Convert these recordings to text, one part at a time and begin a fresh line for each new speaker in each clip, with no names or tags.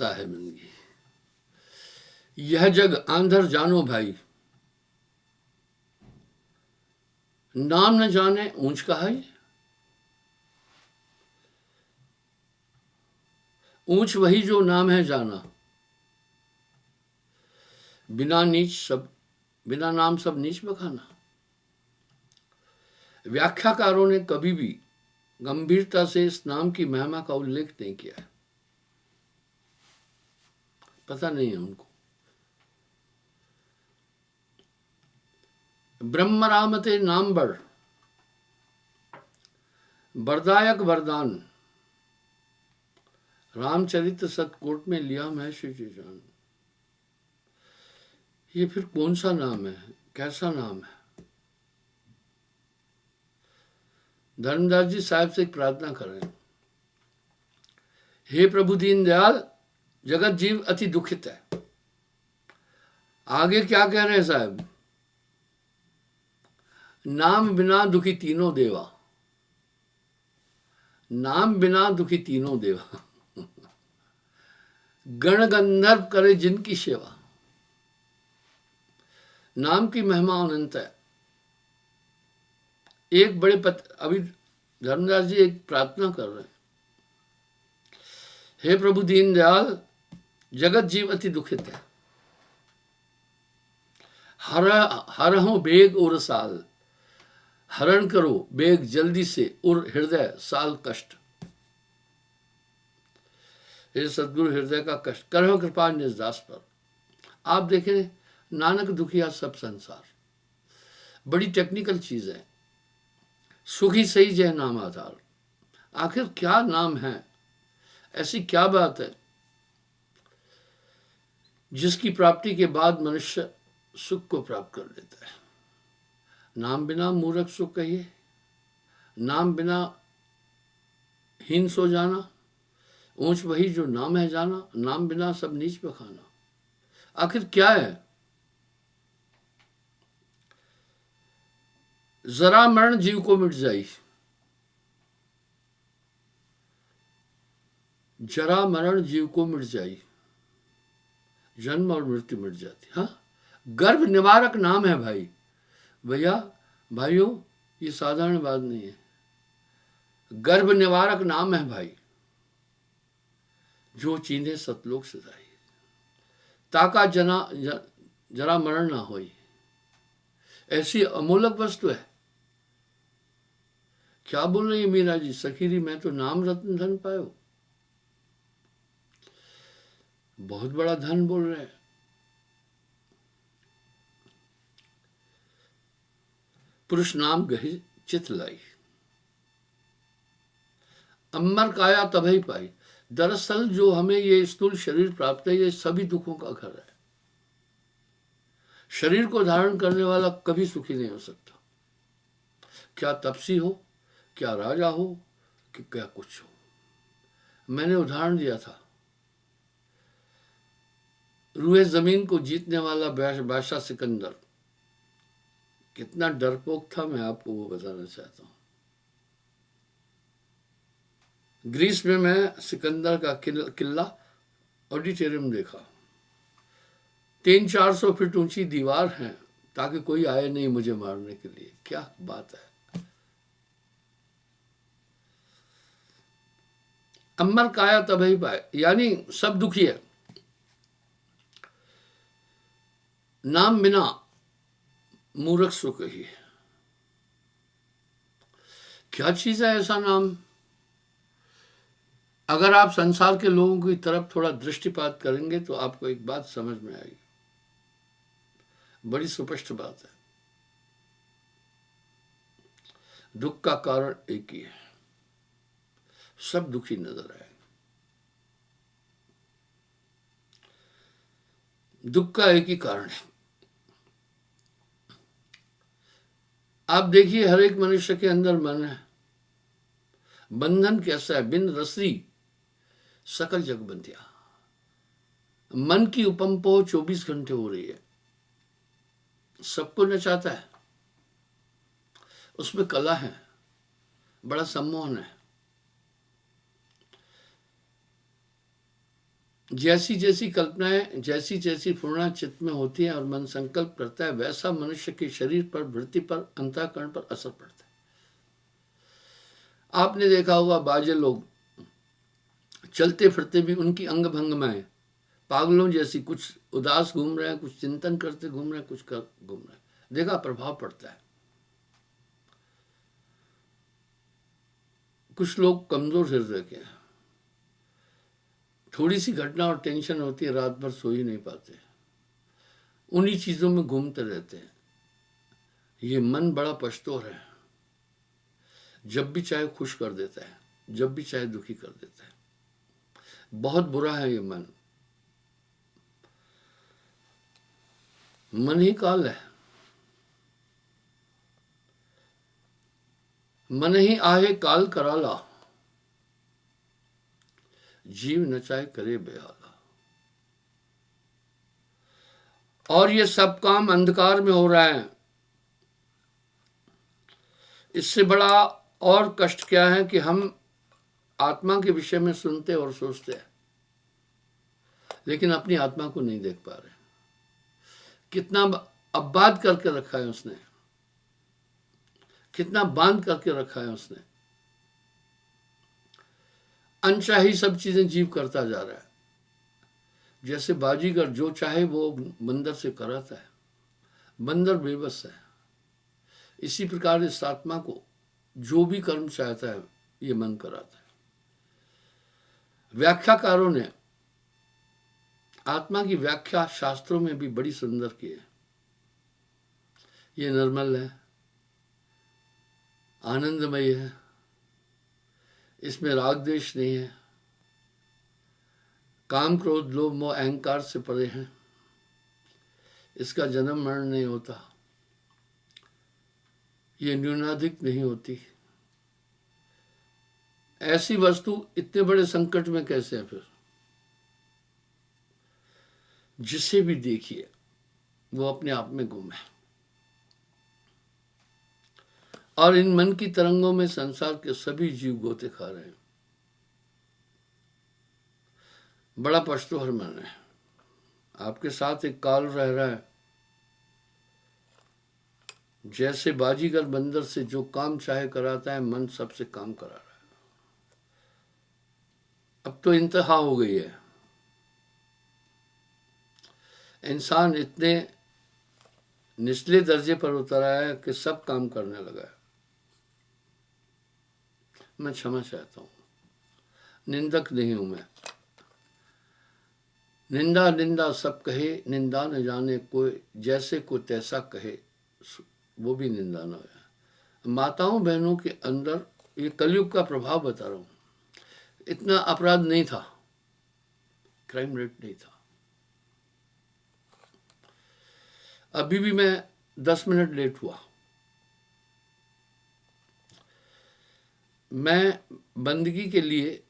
साहेबंगी। यह जग आंधर जानो भाई, नाम न जाने ऊंच कहाई। ऊंच वही जो नाम है जाना, बिना नाम सब नीच बखाना। व्याख्याकारों ने कभी भी गंभीरता से इस नाम की महिमा का उल्लेख नहीं किया है, पता नहीं है उनको। ब्रह्म रामते नाम बड़, वरदायक वरदान। रामचरित सतकोट में लिया मैं श्री जान। ये फिर कौन सा नाम है, कैसा नाम है? धर्मदास जी साहब से एक प्रार्थना कर रहे हैं, हे प्रभु दीन दयाल, जगत जीव अति दुखित है। आगे क्या कह रहे हैं साहब? नाम बिना दुखी तीनों देवा, नाम बिना दुखी तीनों देवा। गण गंधर्व करे जिनकी सेवा। नाम की महिमा अनंत है। एक बड़े अभी धर्मदास जी एक प्रार्थना कर रहे हैं, हे प्रभु दीन दयाल, जगत जीव अति दुखित है। हरहु बेग और साल, हरण करो बेग जल्दी से और हृदय साल कष्ट। ये सदगुरु हृदय का कष्ट करहो कृपा निज दास पर। आप देखें, नानक दुखिया सब संसार, बड़ी टेक्निकल चीज है। सुखी सही जय नाम आधार। आखिर क्या नाम है, ऐसी क्या बात है जिसकी प्राप्ति के बाद मनुष्य सुख को प्राप्त कर लेता है? नाम बिना मूर्ख सुख कहिए, नाम बिना हीन सो जाना, ऊंच वही जो नाम है जाना, नाम बिना सब नीच बखाना। आखिर क्या है? जरा मरण जीव को मिट जाई, जरा मरण जीव को मिट जाई, जन्म और मृत्यु मिट जाती। हाँ, गर्भ निवारक नाम है भाई। भैया भाइयों, ये साधारण बात नहीं है। गर्भ निवारक नाम है भाई, जो चीन्हे सतलोक सजाई। ताका जरा मरण ना होई, ऐसी अमूलक वस्तु है। क्या बोल रही है मीरा जी? सखीरी मैं तो नाम रत्न धन पायो। बहुत बड़ा धन बोल रहे हैं। पुरुष नाम गही चित लाई, अमर काया तभी पाई। दरअसल जो हमें ये स्थूल शरीर प्राप्त है, ये सभी दुखों का घर है। शरीर को धारण करने वाला कभी सुखी नहीं हो सकता। क्या तपसी हो, क्या राजा हो, कि क्या कुछ हो। मैंने उदाहरण दिया था, रूए जमीन को जीतने वाला बादशाह सिकंदर कितना डरपोक था, मैं आपको वो बताना चाहता हूं। ग्रीस में मैं सिकंदर का किला ऑडिटोरियम देखा। 300-400 फीट ऊंची दीवार है ताकि कोई आए नहीं मुझे मारने के लिए। क्या बात है। अमर काया तभी पाए, यानी सब दुखी है। नाम बिना मूर्ख सुख ही है। क्या चीज है ऐसा नाम? अगर आप संसार के लोगों की तरफ थोड़ा दृष्टिपात करेंगे तो आपको एक बात समझ में आएगी, बड़ी स्पष्ट बात है। दुख का कारण एक ही है, सब दुखी नजर आए। दुख का एक ही कारण है। आप देखिए, हर एक मनुष्य के अंदर मन है। बंधन कैसा है? बिन रसरी सकल जग बंधिया। मन की उपमपो 24 घंटे हो रही है, सबको नचाता है, उसमें कला है, बड़ा सम्मोहन है। जैसी जैसी कल्पनाएं जैसी जैसी पूर्णा चित्त में होती है और मन संकल्प करता है, वैसा मनुष्य के शरीर पर, वृत्ति पर, अंतःकरण पर असर पड़ता है। आपने देखा होगा बाजे लोग चलते फिरते भी उनकी अंग भंगिमाएं पागलों जैसी, कुछ उदास घूम रहे हैं, कुछ चिंतन करते घूम रहे हैं, कुछ कर घूम रहे हैं। देखा, प्रभाव पड़ता है। कुछ लोग कमजोर हृदय के हैं, थोड़ी सी घटना और टेंशन होती है, रात भर सो ही नहीं पाते, उन्हीं चीजों में घूमते रहते हैं। ये मन बड़ा पश्तोर है, जब भी चाहे खुश कर देता है, जब भी चाहे दुखी कर देता है। बहुत बुरा है ये मन। मन ही काल है, मन ही आहे काल कराला, जीव नचाए करे बेहाला। और ये सब काम अंधकार में हो रहा है। इससे बड़ा और कष्ट क्या है कि हम आत्मा के विषय में सुनते और सोचते हैं, लेकिन अपनी आत्मा को नहीं देख पा रहे। कितना आबाद करके रखा है उसने, कितना बांध करके रखा है उसने। अनचाही सब चीजें जीव करता जा रहा है। जैसे बाजीगर जो चाहे वो बंदर से कराता है, बंदर बेबस है। इसी प्रकार इस आत्मा को जो भी कर्म चाहता है ये मन कराता है। व्याख्याकारों ने आत्मा की व्याख्या शास्त्रों में भी बड़ी सुंदर की है। ये निर्मल है, आनंदमय है, इसमें राग द्वेष नहीं है, काम क्रोध लोभ मोह अहंकार से परे हैं, इसका जन्म मरण नहीं होता, ये न्यूनाधिक नहीं होती। ऐसी वस्तु इतने बड़े संकट में कैसे है फिर? जिसे भी देखिए वो अपने आप में गुम है। और इन मन की तरंगों में संसार के सभी जीव गोते खा रहे हैं। बड़ा पश्तोहर मन है। आपके साथ एक काल रह रहा है। जैसे बाजीगर बंदर से जो काम चाहे कराता है, मन सबसे काम करा रहा है। अब तो इंतहा हो गई है। इंसान इतने निचले दर्जे पर उतर आया है कि सब काम करने लगा है। मैं क्षमा चाहता हूं, निंदक नहीं हूं मैं। निंदा निंदा सब कहे, निंदा न जाने कोई, जैसे को तैसा कहे, वो भी निंदा न हो। माताओं बहनों के अंदर ये कलयुग का प्रभाव बता रहा हूं। इतना अपराध नहीं था, क्राइम रेट नहीं था। अभी भी मैं 10 मिनट लेट हुआ। मैं बंदगी के लिए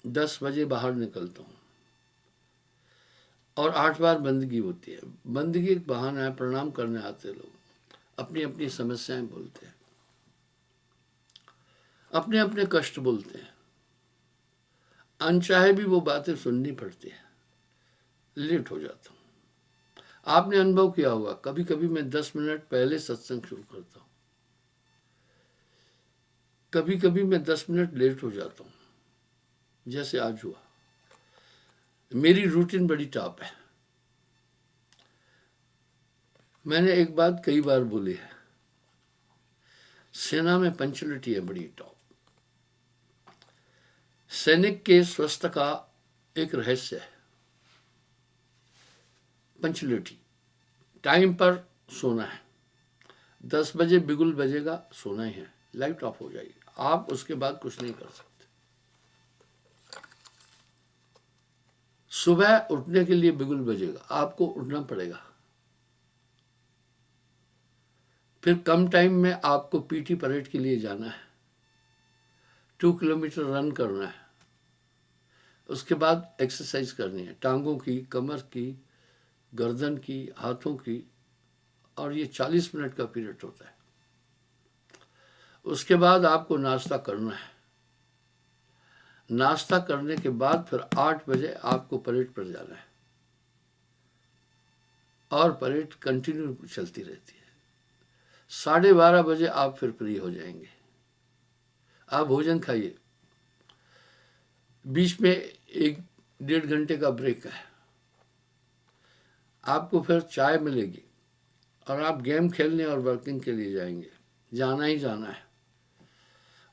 10 बजे बाहर निकलता हूँ और 8 बार बंदगी होती है। बंदगी एक बहाना है, प्रणाम करने आते लोग अपनी अपनी समस्याएं बोलते हैं, अपने अपने कष्ट बोलते हैं। अनचाहे भी वो बातें सुननी पड़ती है। लेट हो जाता हूँ। आपने अनुभव किया होगा, कभी कभी मैं 10 मिनट पहले सत्संग शुरू करता हूँ, कभी कभी मैं 10 मिनट लेट हो जाता हूँ, जैसे आज हुआ। मेरी रूटीन बड़ी टॉप है। मैंने एक बात कई बार बोली है, सेना में पंचुअलिटी है बड़ी टॉप। सैनिक के स्वस्थ का एक रहस्य है पंचुअलिटी। टाइम पर सोना है। 10 बजे बिगुल बजेगा, सोना ही है, लाइट ऑफ हो जाएगी, आप उसके बाद कुछ नहीं कर सकते। सुबह उठने के लिए बिगुल बजेगा, आपको उठना पड़ेगा। फिर कम टाइम में आपको पीटी परेड के लिए जाना है, 2 किलोमीटर रन करना है, उसके बाद एक्सरसाइज करनी है, टांगों की, कमर की, गर्दन की, हाथों की, और ये 40 मिनट का पीरियड होता है। उसके बाद आपको नाश्ता करना है। नाश्ता करने के बाद फिर 8 बजे आपको परेड पर जाना है और परेड कंटिन्यू चलती रहती है। 12:30 बजे आप फिर फ्री हो जाएंगे। आप भोजन खाइए, बीच में 1-1.5 घंटे का ब्रेक है, आपको फिर चाय मिलेगी और आप गेम खेलने और वर्किंग के लिए जाएंगे। जाना ही जाना है,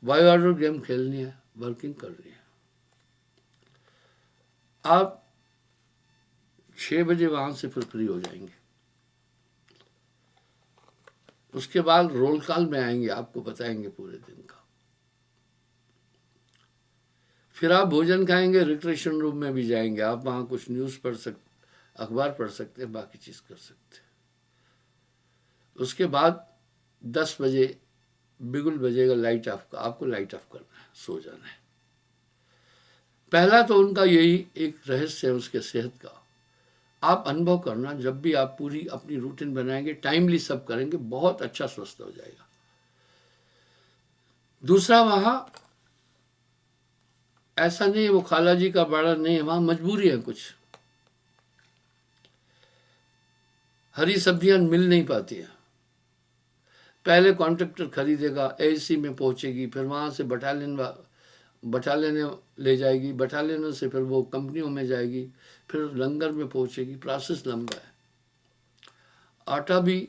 बायो ऑर्डर गेम खेलनी है, वर्किंग करनी है। आप 6 बजे वहां से फिर फ्री हो जाएंगे। उसके बाद रोल कॉल में आएंगे, आपको बताएंगे पूरे दिन का। फिर आप भोजन खाएंगे, रिक्रिएशन रूम में भी जाएंगे, आप वहां कुछ न्यूज़ पढ़ सकते, अखबार पढ़ सकते हैं, बाकी चीज़ कर सकते हैं। उसके बाद 10 बजे बिगुल बजेगा लाइट ऑफ का, आपको लाइट ऑफ करना है, सो जाना है। पहला तो उनका यही एक रहस्य है उसके सेहत का। आप अनुभव करना, जब भी आप पूरी अपनी रूटीन बनाएंगे, टाइमली सब करेंगे, बहुत अच्छा स्वस्थ हो जाएगा। दूसरा, वहां ऐसा नहीं है वो खाला जी का बाड़ा नहीं है, वहां मजबूरी है कुछ, हरी सब्जियां मिल नहीं पाती हैं। पहले कॉन्ट्रैक्टर खरीदेगा, एसी में पहुंचेगी, फिर वहां से बटालियन ले जाएगी, बटालियन से फिर वो कंपनियों में जाएगी, फिर लंगर में पहुंचेगी। प्रोसेस लंबा है। आटा भी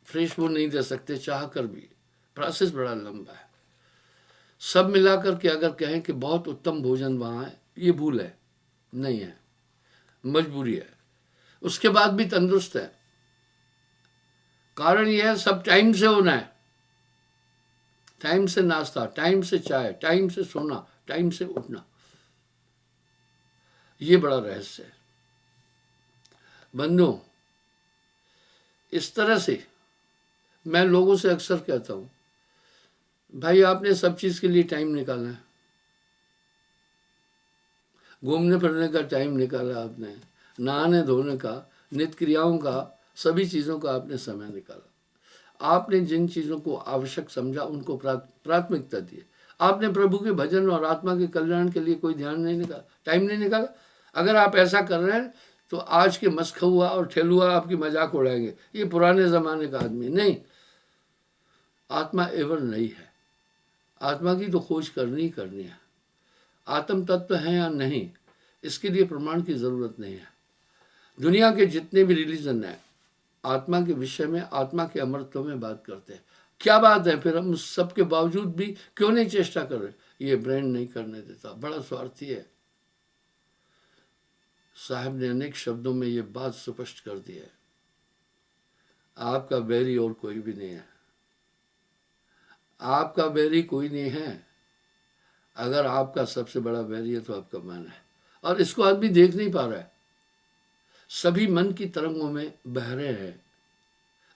फ्रेश वो नहीं दे सकते चाह कर भी, प्रोसेस बड़ा लंबा है। सब मिलाकर के अगर कहें कि बहुत उत्तम भोजन वहाँ है, ये भूल है, नहीं है, मजबूरी है। उसके बाद भी तंदुरुस्त है, कारण यह है सब टाइम से होना है, टाइम से नाश्ता, टाइम से चाय, टाइम से सोना, टाइम से उठना, ये बड़ा रहस्य है। बंधुओं, इस तरह से मैं लोगों से अक्सर कहता हूं, भाई आपने सब चीज के लिए टाइम निकाला है, घूमने फिरने का टाइम निकाला आपने, नहाने धोने का, नित्य क्रियाओं का, सभी चीज़ों का आपने समय निकाला। आपने जिन चीज़ों को आवश्यक समझा उनको प्राथमिकता दी। आपने प्रभु के भजन और आत्मा के कल्याण के लिए कोई ध्यान नहीं निकाला, टाइम नहीं निकाला। अगर आप ऐसा कर रहे हैं तो आज के मस्खुआ और ठेलुआ आपकी मजाक उड़ाएंगे, ये पुराने ज़माने का आदमी नहीं। आत्मा एवर नहीं है, आत्मा की तो खोज करनी ही करनी है। आत्म तत्व है या नहीं, इसके लिए प्रमाण की ज़रूरत नहीं है। दुनिया के जितने भी रिलीजन हैं, आत्मा के विषय में, आत्मा के अमरत्व में बात करते हैं। क्या बात है, फिर हम उस सब के बावजूद भी क्यों नहीं चेष्टा कर रहे? ये ब्रेन नहीं करने देता, बड़ा स्वार्थी है। साहब ने अनेक शब्दों में ये बात स्पष्ट कर दी है, आपका बैरी और कोई भी नहीं है, आपका बैरी कोई नहीं है। अगर आपका सबसे बड़ा बैरी है तो आपका मन है, और इसको आदमी देख नहीं पा रहा है। सभी मन की तरंगों में बह रहे हैं,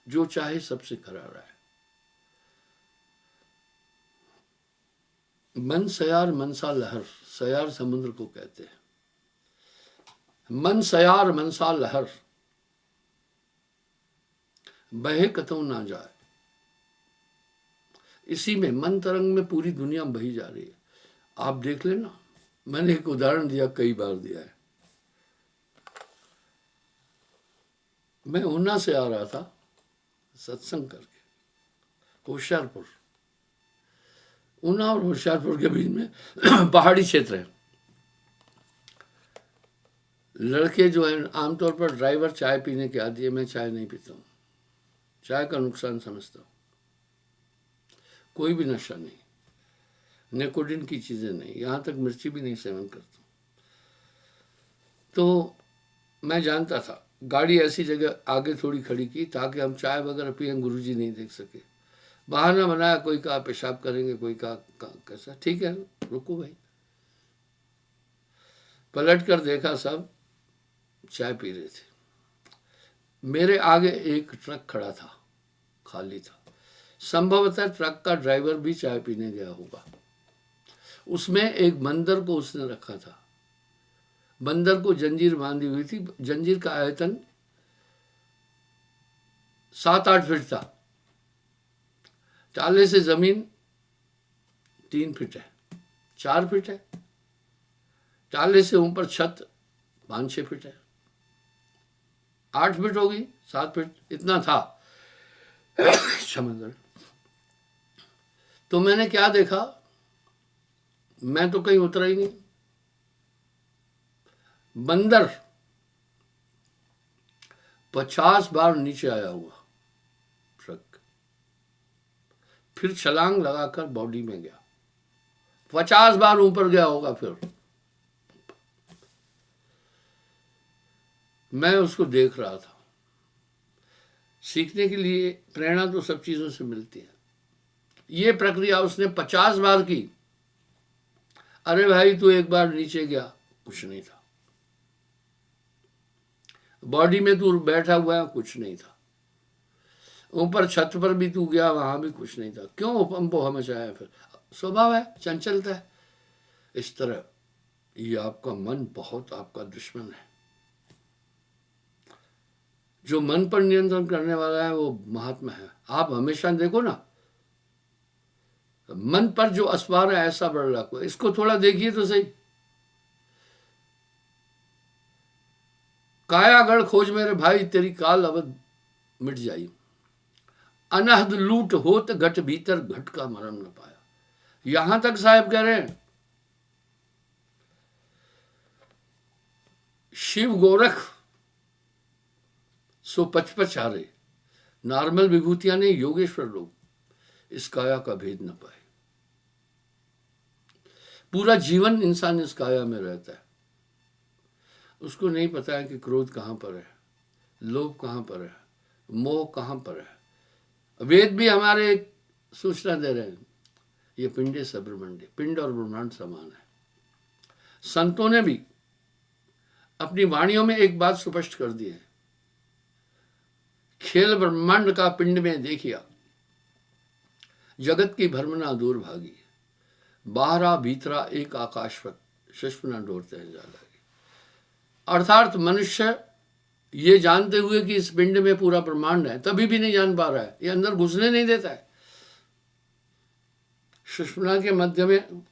जो चाहे सबसे करा रहा है। मन सयार मनसा लहर, सयार समुद्र को कहते हैं। मन सयार मनसा लहर, बहे कतौ ना जाए। इसी में मन तरंग में पूरी दुनिया बही जा रही है। आप देख लेना, मैंने एक उदाहरण दिया, कई बार दिया है। मैं ऊना से आ रहा था सत्संग करके, होशियारपुर, ऊना और होशियारपुर के बीच में पहाड़ी क्षेत्र है। लड़के जो है आमतौर पर ड्राइवर चाय पीने के आदी है, मैं चाय नहीं पीता हूँ, चाय का नुकसान समझता हूँ। कोई भी नशा नहीं, निकोटीन की चीज़ें नहीं, यहाँ तक मिर्ची भी नहीं सेवन करता हूँ। तो मैं जानता था, गाड़ी ऐसी जगह आगे थोड़ी खड़ी की ताकि हम चाय वगैरह पिए, गुरुजी नहीं देख सके। बहाना बनाया, कोई कहा पेशाब करेंगे, कोई कहा कैसा, ठीक है रुको भाई। पलट कर देखा, सब चाय पी रहे थे। मेरे आगे एक ट्रक खड़ा था, खाली था। संभवतः ट्रक का ड्राइवर भी चाय पीने गया होगा। उसमें एक बंदर को उसने रखा था, बंदर को जंजीर बांधी हुई थी। जंजीर का आयतन 7-8 फीट था, टाले से जमीन 3 फीट है, 4 फीट है, ताले से ऊपर छत 5-6 फीट है, 8 फीट होगी, 7 फीट, इतना था। क्षमा करें। तो मैंने क्या देखा, मैं तो कहीं उतरा ही नहीं, बंदर 50 बार नीचे आया हुआ ट्रक, फिर छलांग लगाकर बॉडी में गया, 50 बार ऊपर गया होगा। फिर मैं उसको देख रहा था। सीखने के लिए प्रेरणा तो सब चीजों से मिलती है। ये प्रक्रिया उसने 50 बार की। अरे भाई तू एक बार नीचे गया, कुछ नहीं था। बॉडी में तू बैठा हुआ है, कुछ नहीं था। ऊपर छत पर भी तू गया, वहां भी कुछ नहीं था। क्यों पंपो मचाया? फिर स्वभाव है, चंचलता है। इस तरह ये आपका मन बहुत आपका दुश्मन है। जो मन पर नियंत्रण करने वाला है वो महात्मा है। आप हमेशा देखो ना, मन पर जो असवार है ऐसा बढ़ रहा, इसको थोड़ा देखिए तो सही। कायागढ़ खोज मेरे भाई, तेरी काल अवध मिट जाई। अनहद लूट होत घट भीतर, घट का मरम न पाया। यहां तक साहब कह रहे हैं शिव गोरख सो पचपच हारे, नॉर्मल विभूतियां ने योगेश्वर लोग इस काया का भेद न पाए। पूरा जीवन इंसान इस काया में रहता है। उसको नहीं पता है कि क्रोध कहां पर है, लोभ कहां पर है, मोह कहां पर है। वेद भी हमारे सूचना दे रहे हैं, ये पिंडे से ब्रह्मांडे, पिंड और ब्रह्मांड समान है। संतों ने भी अपनी वाणियों में एक बात स्पष्ट कर दी है, खेल ब्रह्मांड का पिंड में देखिया, जगत की भ्रमना दूर भागी, बाहरा भीतरा एक आकाशवत, शश्वना डोरते हैं जा लगे। अर्थात मनुष्य ये जानते हुए कि इस पिंड में पूरा ब्रह्मांड है, तभी भी नहीं जान पा रहा है, ये अंदर घुसने नहीं देता है। सुषुम्ना के मध्य में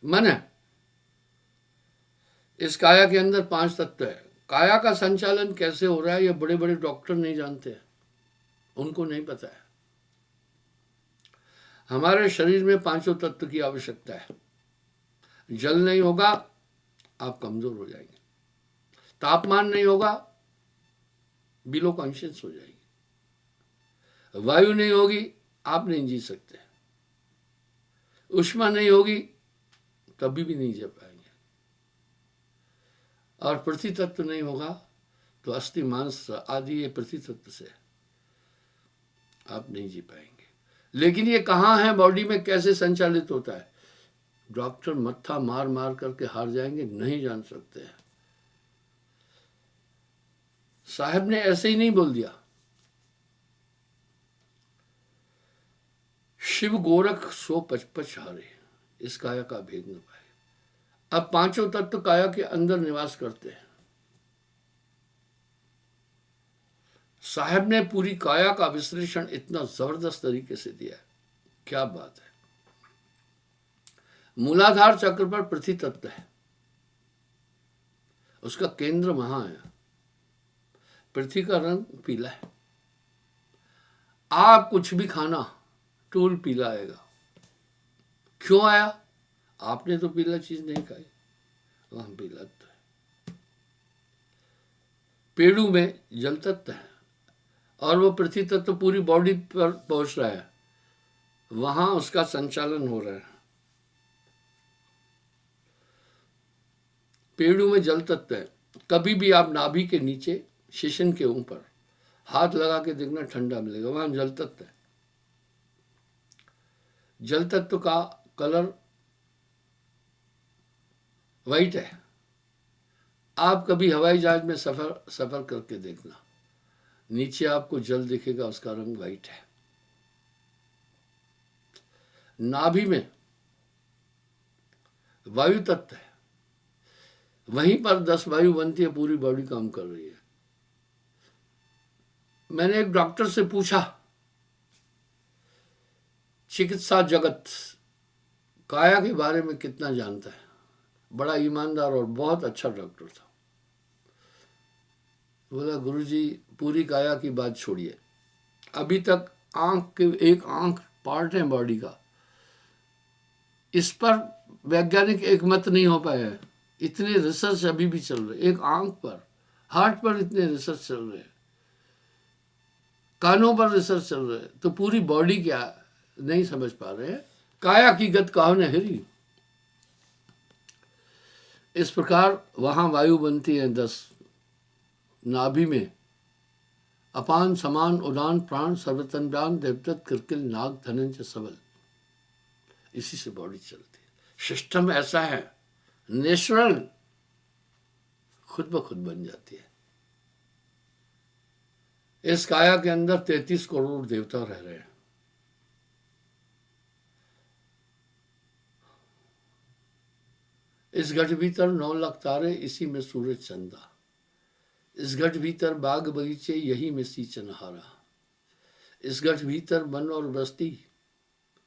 मन है। इस काया के अंदर 5 तत्व है। काया का संचालन कैसे हो रहा है ये बड़े बड़े डॉक्टर नहीं जानते हैं, उनको नहीं पता है। हमारे शरीर में 5 तत्व की आवश्यकता है। जल नहीं होगा आप कमजोर हो जाएंगे, तापमान नहीं होगा बिलो कॉन्शियस हो जाएगी, वायु नहीं होगी आप नहीं जी सकते, ऊष्मा नहीं होगी तभी भी नहीं जी पाएंगे, और पृथ्वी तत्व नहीं होगा तो अस्थि मांस आदि ये पृथ्वी तत्व से आप नहीं जी पाएंगे। लेकिन ये कहाँ है, बॉडी में कैसे संचालित होता है, डॉक्टर मत्था मार मार करके हार जाएंगे, नहीं जान सकते हैं। साहब ने ऐसे ही नहीं बोल दिया, शिव गोरख सो पचपच हारे, इस काया का भेद न पाए। अब 5 तत्व काया के अंदर निवास करते हैं। साहब ने पूरी काया का विश्लेषण इतना जबरदस्त तरीके से दिया है, क्या बात है। मूलाधार चक्र पर पृथ्वी तत्व है, उसका केंद्र वहां है। पृथ्वी का रंग पीला है, आप कुछ भी खाना टूल पीला आएगा। क्यों आया? आपने तो पीला चीज नहीं खाई, वहां पीला तो है। पेड़ों में जल तत्व है और वो पृथ्वी तत्व पूरी बॉडी पर पहुंच रहा है, वहां उसका संचालन हो रहा है। पेड़ों में जल तत्व है। कभी भी आप नाभि के नीचे शिशन के ऊपर हाथ लगा के देखना, ठंडा मिलेगा, वहां जल तत्व है। जल तत्व का कलर व्हाइट है। आप कभी हवाई जहाज में सफर करके देखना, नीचे आपको जल दिखेगा, उसका रंग व्हाइट है। नाभि में वायु तत्व है, वहीं पर 10 वायु बनती है, पूरी बॉडी काम कर रही है। मैंने एक डॉक्टर से पूछा, चिकित्सा जगत काया के बारे में कितना जानता है? बड़ा ईमानदार और बहुत अच्छा डॉक्टर था। बोला गुरुजी पूरी काया की बात छोड़िए, अभी तक आंख के एक आंख पार्ट है बॉडी का, इस पर वैज्ञानिक एकमत नहीं हो पाया है। इतने रिसर्च अभी भी चल रहे, एक आंख पर, हार्ट पर इतने रिसर्च चल रहे, कानों पर रिसर्च चल रहे, तो पूरी बॉडी क्या नहीं समझ पा रहे हैं। काया की गत काहू ने हेरी। इस प्रकार वहां वायु बनती है 10, नाभि में अपान समान उदान प्राण सर्वतन प्राण देवदत्त किरकिल नाग धनंजय सबल, इसी से बॉडी चलती है। सिस्टम ऐसा है, नेचुरल, खुद ब खुद बन जाती है। इस काया के अंदर 33 करोड़ देवता रह रहे हैं। इस घट भीतर 9 लाख तारे, इसी में सूरज चंदा। इस घट भीतर बाग बगीचे, यही में सींचन हारा। इस घट भीतर वन और बस्ती,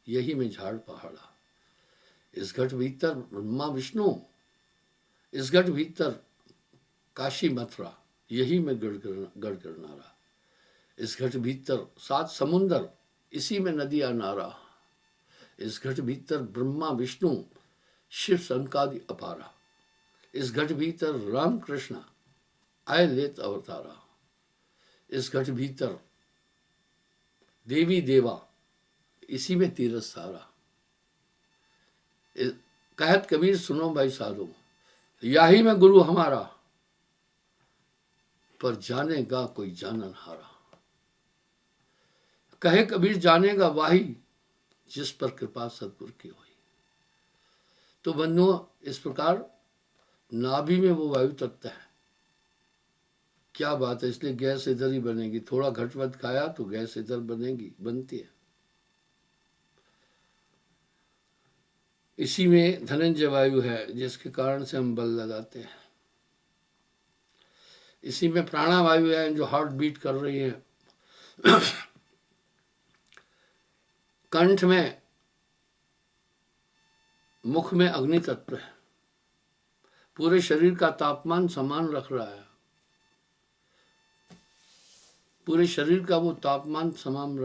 यही में झाड़ पहाड़ा। इस घट भीतर ब्रह्मा विष्णु, इस घट भीतर काशी मथुरा, यही में गढ़ इस घट भीतर 7 समुंदर, इसी में नदियां नारा। इस घट भीतर ब्रह्मा विष्णु शिव संकादि अपारा। इस घट भीतर राम कृष्ण आय लेत अवतारा। इस घट भीतर देवी देवा, इसी में तीरथ सारा। कहत कबीर सुनो भाई साधो, याही में गुरु हमारा, पर जानेगा कोई जानन हारा। कहे कबीर जानेगा वाही, जिस पर कृपा सतगुरु की हुई। तो बंधुओं, इस प्रकार नाभि में वो वायु तत्व है। क्या बात है, इसलिए गैस इधर ही बनेगी। थोड़ा घटवट खाया तो गैस इधर बनेगी, बनती है। इसी में धनंजय वायु है, जिसके कारण से हम बल लगाते हैं। इसी में प्राणवायु है, जो हार्ट बीट कर रही है। कंठ में, मुख में अग्नि तत्व है, पूरे शरीर का तापमान समान रख रहा है। पूरे शरीर का वो तापमान समान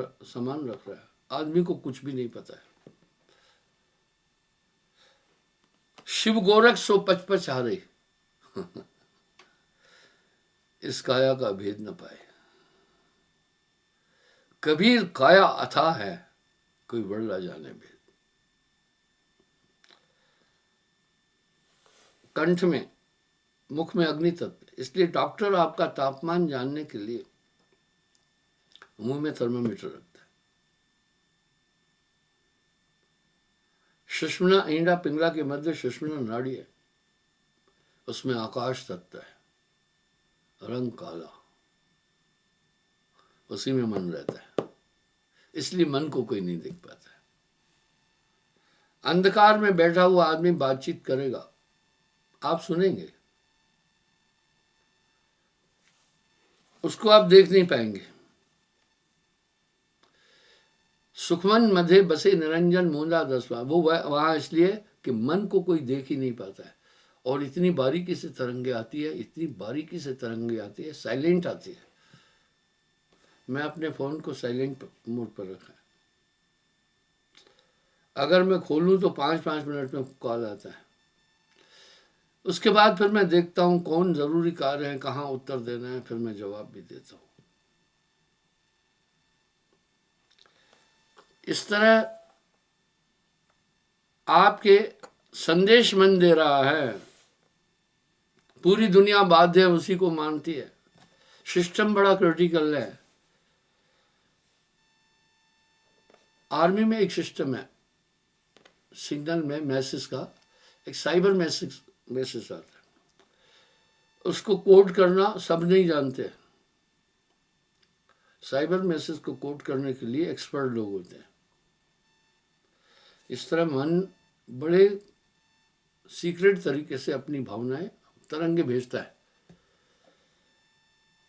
रख रहा है। आदमी को कुछ भी नहीं पता है। शिव गोरख सो पचपच हारे, इस काया का भेद न पाए। कबीर काया अथाह है, कोई वर्णा जाने भेद। कंठ में, मुख में अग्नि तत्व, इसलिए डॉक्टर आपका तापमान जानने के लिए मुंह में थर्मामीटर रखता है। सुषुम्ना ईंडा पिंगला के मध्य सुषुम्ना नाड़ी है, उसमें आकाश तत्व है, रंग काला, उसी में मन रहता है। इसलिए मन को कोई नहीं देख पाता है। अंधकार में बैठा हुआ आदमी बातचीत करेगा, आप सुनेंगे, उसको आप देख नहीं पाएंगे। सुखमन मध्य बसे निरंजन मूंदा दसवा, वो वहां इसलिए कि मन को कोई देख ही नहीं पाता है। और इतनी बारीकी से तरंगे आती है, इतनी बारीकी से तरंगे आती है, साइलेंट आती है। मैं अपने फोन को साइलेंट मोड पर रखा है। अगर मैं खोलूं तो 5-5 मिनट में कॉल आता है। उसके बाद फिर मैं देखता हूं कौन जरूरी कार्य है, कहाँ उत्तर देना है, फिर मैं जवाब भी देता हूं। इस तरह आपके संदेश मन दे रहा है। पूरी दुनिया बाध्य है, उसी को मानती है। सिस्टम बड़ा क्रिटिकल है। आर्मी में एक सिस्टम है, सिग्नल में मैसेज का एक साइबर मैसेज आता है, उसको कोड करना सब नहीं जानते। साइबर मैसेज को कोड करने के लिए एक्सपर्ट लोग होते हैं। इस तरह मन बड़े सीक्रेट तरीके से अपनी भावनाएं तरंगे भेजता है।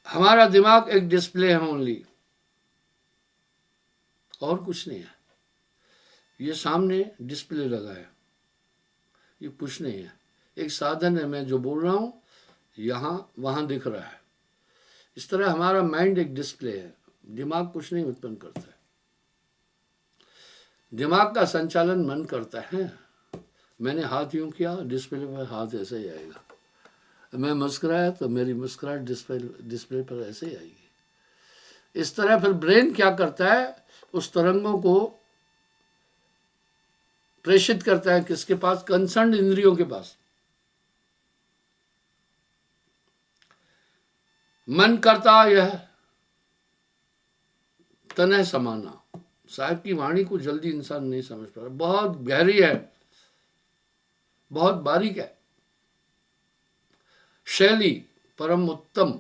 हमारा दिमाग एक डिस्प्ले है ओनली, और कुछ नहीं है। ये सामने डिस्प्ले लगा है, ये कुछ नहीं है। एक साधन है, मैं जो बोल रहा हूँ यहाँ वहाँ दिख रहा है। इस तरह हमारा माइंड एक डिस्प्ले है, दिमाग कुछ नहीं उत्पन्न करता है, दिमाग का संचालन मन करता है। मैंने हाथ यूं किया, डिस्प्ले पर हाथ ऐसे ही आएगा, मैं मुस्कुराया तो मेरी मुस्कुराहट डिस्प्ले पर ऐसे ही आएगी। इस तरह फिर ब्रेन क्या करता है, उस तरंगों को प्रेषित करता है किसके पास, कंसर्न इंद्रियों के पास। मन करता यह तनह समाना। साहब की वाणी को जल्दी इंसान नहीं समझ पा रहा, बहुत गहरी है, बहुत बारीक है, शैली परम उत्तम।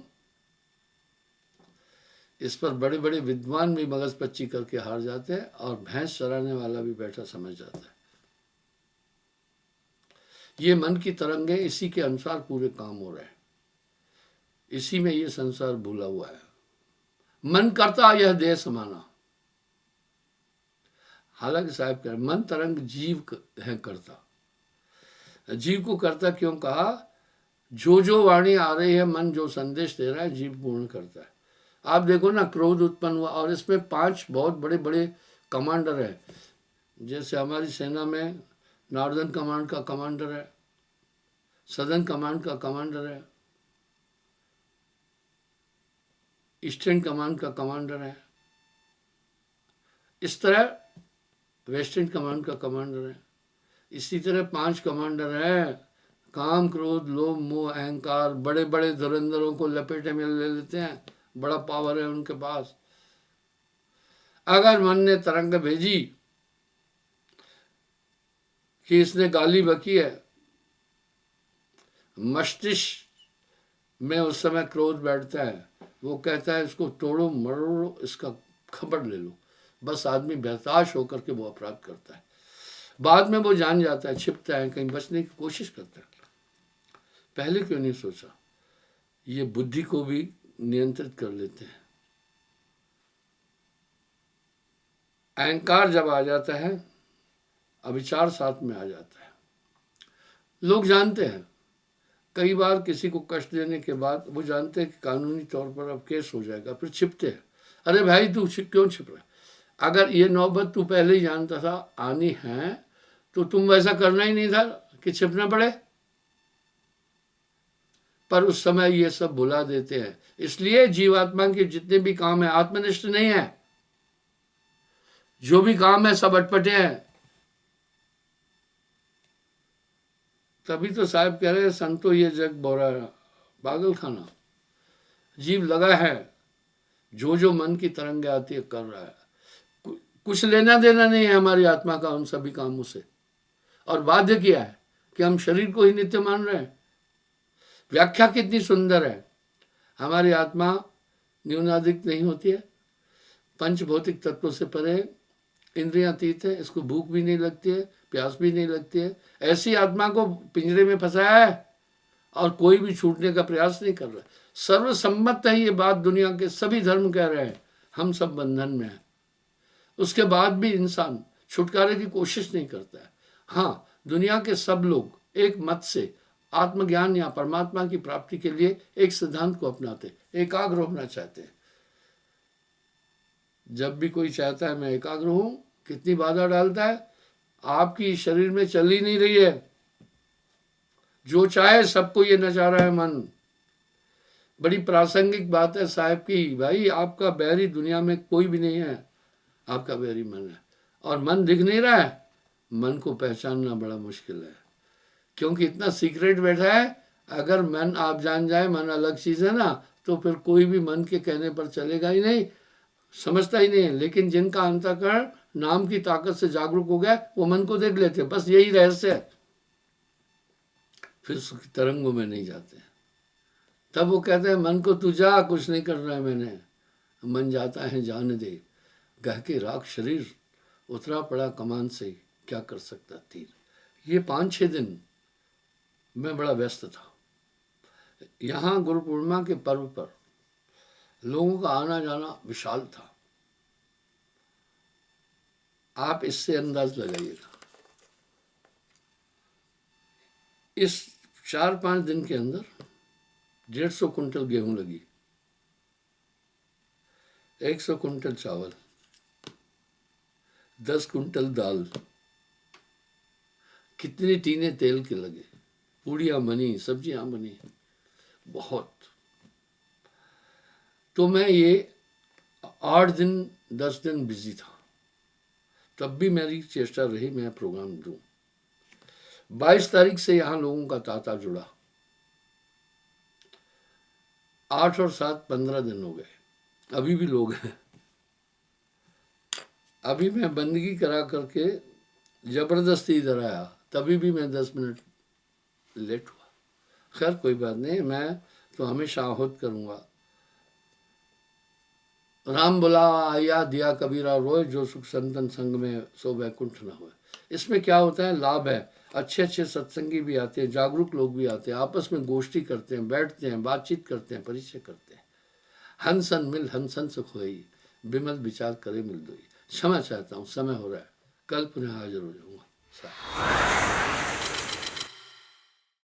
इस पर बड़े बड़े विद्वान भी मगज पच्ची करके हार जाते हैं, और भैंस चराने वाला भी बैठा समझ जाता है। ये मन की तरंगे, इसी के अनुसार पूरे काम हो रहे हैं, इसी में ये संसार भूला हुआ है। मन करता यह देह समाना। हालांकि साहब कह रहे मन तरंग जीव है करता। जीव को करता क्यों कहा, जो वाणी आ रही है, मन जो संदेश दे रहा है, जीव पूर्ण करता है। आप देखो ना, क्रोध उत्पन्न हुआ और इसमें 5 बहुत बड़े बड़े कमांडर हैं। जैसे हमारी सेना में नॉर्दर्न कमांड का कमांडर है, सदर्न कमांड का कमांडर है, ईस्टर्न कमांड का कमांडर है, इस तरह वेस्टर्न कमांड का कमांडर है। इसी तरह 5 कमांडर हैं, काम क्रोध लोभ मोह अहंकार। बड़े बड़े धुरंधरों को लपेटे में ले लेते हैं, बड़ा पावर है उनके पास। अगर मन ने तरंग भेजी कि इसने गाली बकी है, मस्तिष्क में उस समय क्रोध बैठता है, वो कहता है इसको तोड़ो मरोड़ो, इसका खबर ले लो। बस आदमी बेहताश होकर के वो अपराध करता है। बाद में वो जान जाता है, छिपता है, कहीं बचने की कोशिश करता है। पहले क्यों नहीं सोचा, ये बुद्धि को भी नियंत्रित कर लेते हैं। अहंकार जब आ जाता है, अविचार साथ में आ जाता है। लोग जानते हैं, कई बार किसी को कष्ट देने के बाद वो जानते हैं कि कानूनी तौर पर अब केस हो जाएगा, फिर छिपते हैं। अरे भाई तू क्यों छिप रहा है, अगर ये नौबत तू पहले ही जानता था आनी है तो तुम वैसा करना ही नहीं था कि छिपना पड़े। पर उस समय ये सब भुला देते हैं। इसलिए जीवात्मा के जितने भी काम है आत्मनिष्ठ नहीं है, जो भी काम है सब अटपटे हैं। तभी तो साहब कह रहे हैं, संतो ये जग बोरा पागल खाना। जीव लगा है, जो मन की तरंगे आती है कर रहा है, कुछ लेना देना नहीं है हमारी आत्मा का उन सभी कामों से। और बाध्य किया है कि हम शरीर को ही नित्य मान रहे हैं। व्याख्या कितनी सुंदर है, हमारी आत्मा न्यूनाधिक नहीं होती है, पंच भौतिक तत्वों से परे, इंद्रियां अतीत है, इसको भूख भी नहीं लगती है, प्यास भी नहीं लगती है। ऐसी आत्मा को पिंजरे में फंसाया है और कोई भी छूटने का प्रयास नहीं कर रहा है। सर्वसम्मत है ये बात, दुनिया के सभी धर्म कह रहे हैं हम सब बंधन में हैं। उसके बाद भी इंसान छुटकारे की कोशिश नहीं करता है। हाँ, दुनिया के सब लोग एक मत से आत्मज्ञान या परमात्मा की प्राप्ति के लिए एक सिद्धांत को अपनाते, एकाग्र होना चाहते हैं। जब भी कोई चाहता है मैं एकाग्र हूं, कितनी बाधा डालता है, आपकी शरीर में चल ही नहीं रही है, जो चाहे सबको ये नचा रहा है मन। बड़ी प्रासंगिक बात है साहब की, भाई आपका बैरी दुनिया में कोई भी नहीं है, आपका बैरी मन है। और मन दिख नहीं रहा है, मन को पहचानना बड़ा मुश्किल है, क्योंकि इतना सीक्रेट बैठा है। अगर मन आप जान जाए मन अलग चीज है ना, तो फिर कोई भी मन के कहने पर चलेगा ही नहीं, समझता ही नहीं है। लेकिन जिनका अंतःकरण नाम की ताकत से जागरूक हो गया, वो मन को देख लेते, बस यही रहस्य है। फिर उसकी तरंगों में नहीं जाते। तब वो कहते हैं मन को तू जा, कुछ नहीं करना है मैंने। मन जाता है जाने दे, कह के राख शरीर उतरा पड़ा कमान से, क्या कर सकता तीर। ये 5-6 दिन मैं बड़ा व्यस्त था। यहाँ गुरु पूर्णिमा के पर्व पर लोगों का आना जाना विशाल था। आप इससे अंदाज लगाइएगा। इस 4-5 दिन के अंदर 150 कुंटल गेहूं लगी, 100 कुंटल चावल, 10 कुंटल दाल, कितने टीने तेल के लगे, पूड़ियाँ बनी, सब्जियां बनी, बहुत। तो मैं ये 8 दिन 10 दिन बिजी था, तब भी मेरी चेष्टा रही मैं प्रोग्राम दूं। 22 तारीख से यहाँ लोगों का तांता जुड़ा, 8 और 7 15 दिन हो गए, अभी भी लोग हैं। अभी मैं बंदगी करा करके जबरदस्ती इधर आया, तभी भी मैं 10 मिनट लेट हुआ। खैर कोई बात नहीं, मैं तो हमेशा आहूत करूंगा। राम बुलावा आया दिया कबीरा रोए, जो सुख संतन संग में सो वैकुंठ न होए। इसमें क्या होता है, लाभ है, अच्छे अच्छे सत्संगी भी आते हैं, जागरूक लोग भी आते हैं, आपस में गोष्ठी करते हैं, बैठते हैं, बातचीत करते हैं, परिचय करते हैं। हंसन मिल हंसन सुख होई, विमल विचार करे मिल दोई। क्षमा चाहता हूँ, समय हो रहा है, कल पुनः हाजिर हो जाऊंगा।